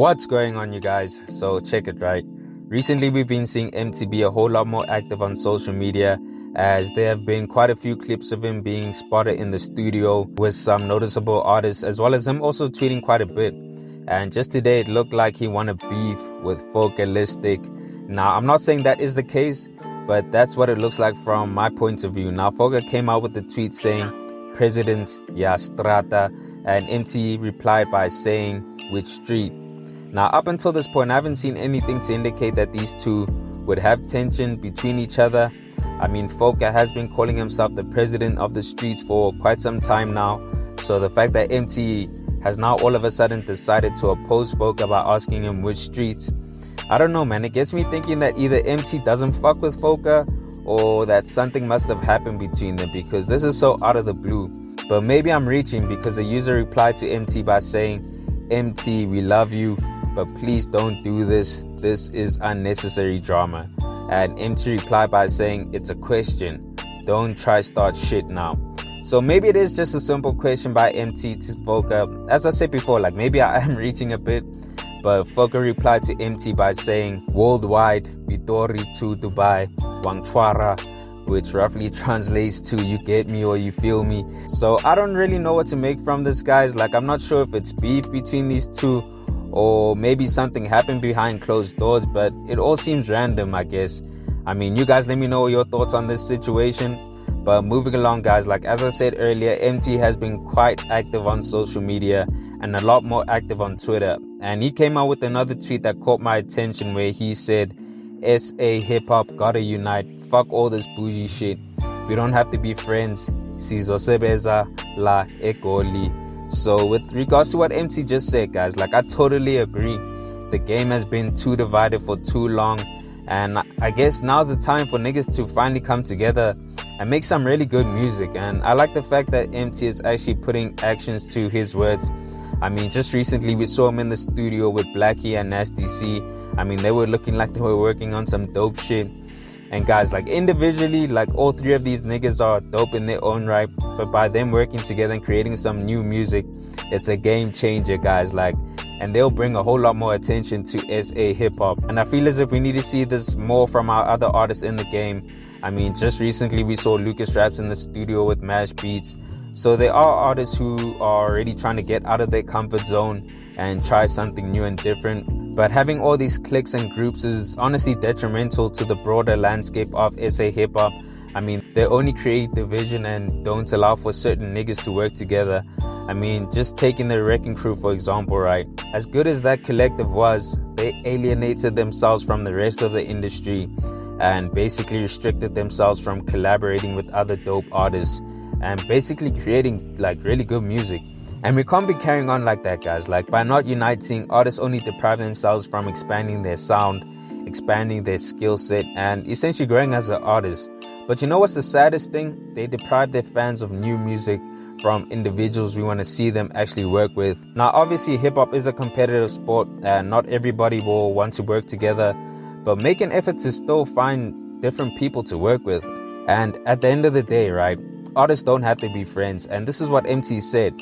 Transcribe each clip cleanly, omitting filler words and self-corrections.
What's going on, you guys? So check it, right? Recently we've been seeing Emtee be a whole lot more active on social media, as there have been quite a few clips of him being spotted in the studio with some noticeable artists, as well as him also tweeting quite a bit. And just today it looked like he won a beef with Focalistic. Now I'm not saying that is the case, but that's what it looks like from my point of view. Now Foca came out with the tweet saying President Ya Strata, and Emtee replied by saying which street. Now, up until this point, I haven't seen anything to indicate that these two would have tension between each other. I mean, Foca has been calling himself the president of the streets for quite some time now. So the fact that Emtee has now all of a sudden decided to oppose Foca by asking him which streets, I don't know, man. It gets me thinking that either Emtee doesn't fuck with Foca or that something must have happened between them, because this is so out of the blue. But maybe I'm reaching, because a user replied to Emtee by saying, Emtee, we love you, but please don't do this. This is unnecessary drama. And Emtee replied by saying, it's a question. Don't try start shit now. So maybe it is just a simple question by Emtee to Foca. As I said before, like maybe I am reaching a bit, but Foca replied to Emtee by saying, worldwide, Vitori to Dubai, Wangchwara, which roughly translates to you get me or you feel me. So I don't really know what to make from this, guys. Like, I'm not sure if it's beef between these two, or maybe something happened behind closed doors, but it all seems random, I guess. I mean, you guys let me know your thoughts on this situation. But moving along, guys, like as I said earlier, Emtee has been quite active on social media and a lot more active on Twitter. And he came out with another tweet that caught my attention, where he said, SA hip-hop gotta unite, fuck all this bougie shit, we don't have to be friends, sizosebeza la egoli. So with regards to what Emtee just said, guys, like I totally agree. The game has been too divided for too long, and I guess now's the time for niggas to finally come together and make some really good music. And I like the fact that Emtee is actually putting actions to his words. I mean, just recently we saw him in the studio with Blackie and Nasty C. I mean, they were looking like they were working on some dope shit. And guys, like individually, like all three of these niggas are dope in their own right, but by them working together and creating some new music, it's a game changer, guys. Like, and they'll bring a whole lot more attention to SA hip hop. And I feel as if we need to see this more from our other artists in the game. I mean, just recently we saw Lucas Raps in the studio with Mash Beats. So there are artists who are already trying to get out of their comfort zone and try something new and different. But having all these cliques and groups is honestly detrimental to the broader landscape of SA hip-hop. I mean, they only create division and don't allow for certain niggas to work together. I mean, just taking the Wrecking Crew, for example, right? As good as that collective was, they alienated themselves from the rest of the industry and basically restricted themselves from collaborating with other dope artists and basically creating like really good music. And we can't be carrying on like that, guys. Like, by not uniting, artists only deprive themselves from expanding their sound, expanding their skill set, and essentially growing as an artist. But you know what's the saddest thing? They deprive their fans of new music from individuals we want to see them actually work with. Now, obviously, hip-hop is a competitive sport, and not everybody will want to work together, but make an effort to still find different people to work with. And at the end of the day, right, artists don't have to be friends, and this is what Emtee said,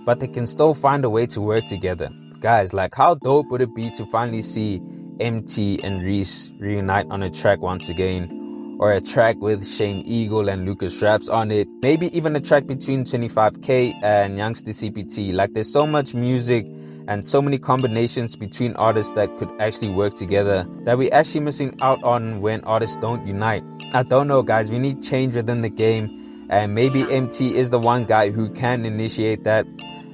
but they can still find a way to work together. Guys, like how dope would it be to finally see Emtee and Reese reunite on a track once again, or a track with Shane Eagle and Lucas Raps on it, maybe even a track between 25K and Youngster CPT. Like, there's so much music and so many combinations between artists that could actually work together that we're actually missing out on when artists don't unite. I don't know, guys, we need change within the game. And maybe Emtee is the one guy who can initiate that.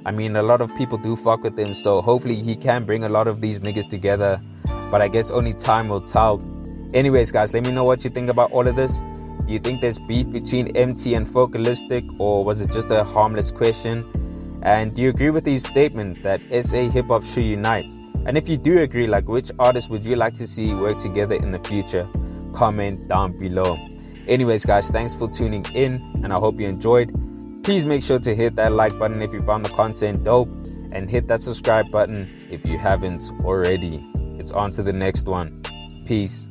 I mean, a lot of people do fuck with him, so hopefully he can bring a lot of these niggas together. But I guess only time will tell. Anyways, guys, let me know what you think about all of this. Do you think there's beef between Emtee and Focalistic, or was it just a harmless question? And do you agree with his statement that SA hip-hop should unite? And if you do agree, like, which artists would you like to see work together in the future? Comment down below. Anyways, guys, thanks for tuning in, and I hope you enjoyed. Please make sure to hit that like button if you found the content dope, and hit that subscribe button if you haven't already. It's on to the next one. Peace.